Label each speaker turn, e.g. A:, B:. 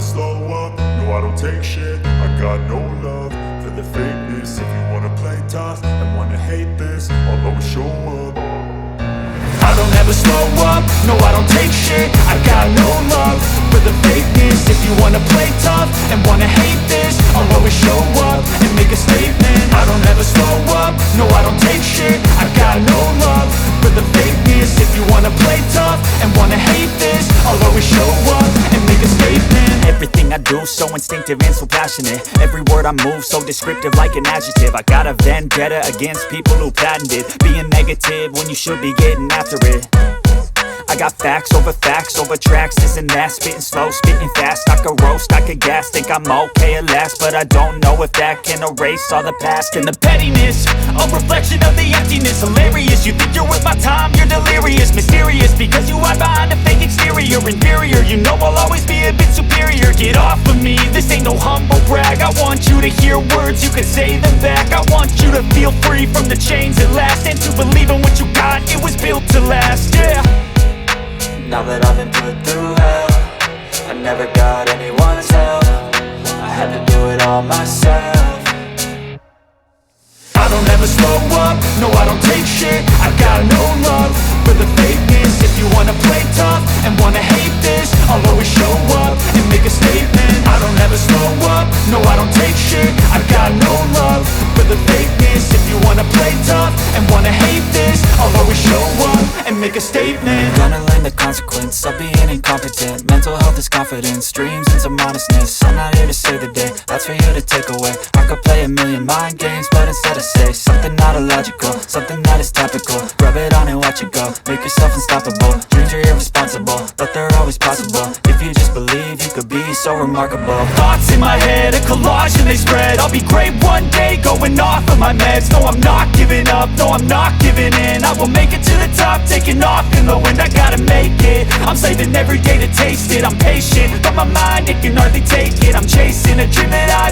A: slow up, no I don't take shit. I got no love for the fakeness. If you wanna play tough and wanna hate this, I'll always show up. I don't ever slow up, no I don't take shit. I got no love for the fakeness. If you wanna play tough and wanna hate this, I'll always show up and make a statement. I don't ever slow up, no I don't take shit. I got no love for the fakeness. If you wanna play tough and wanna hate this, I'll always show up and make a statement.
B: Everything I do so instinctive and so passionate. Every word I move so descriptive like an adjective. I got a vendetta against people who patented being negative when you should be getting after it. I got facts over tracks, this and that. Spitting slow, spitting fast, I could roast, I could gas. Think I'm okay at last, but I don't know if that can erase all the past. And the pettiness, a reflection of the emptiness. Hilarious, you think you're worth my time, you're delirious. Mysterious, because you hide behind a fake exterior. Inferior, you know I'll always be a bit superior. Get off of me, this ain't no humble brag. I want you to hear words, you can say them back. I want you to feel free from the chains at last, and to believe in what you got, it was built to last, yeah.
C: Now that I've been put through hell, I never got anyone's help. I had to do it all myself.
A: I don't ever slow up, no I don't take shit. I got no love for the fakeness. If you wanna play tough and wanna hate this, I'll always show up and make a statement. I don't ever slow up, no I don't take shit. I got no love for the fakeness. If you wanna play tough and wanna hate this, I'll always show up and make a statement.
C: Gonna learn the consequence of being incompetent. Mental health is confidence, dreams and some honestness. I'm not here to save the day, that's for you to take away. I could play a million mind games, but instead I say something not illogical, something that is topical. Rub it on and watch it go, make yourself unstoppable. Dreams are irresponsible, but they're always possible. If you just believe, you could be so remarkable.
B: Thoughts in my head, a collage and they spread. I'll be great one day, going off of my meds. No, I'm not giving up, no, I'm not giving in. I will make it to the top, taking off in the wind. I gotta make it, I'm saving every day to taste it. I'm patient, but my mind, it can hardly take it. I'm chasing a dream that I've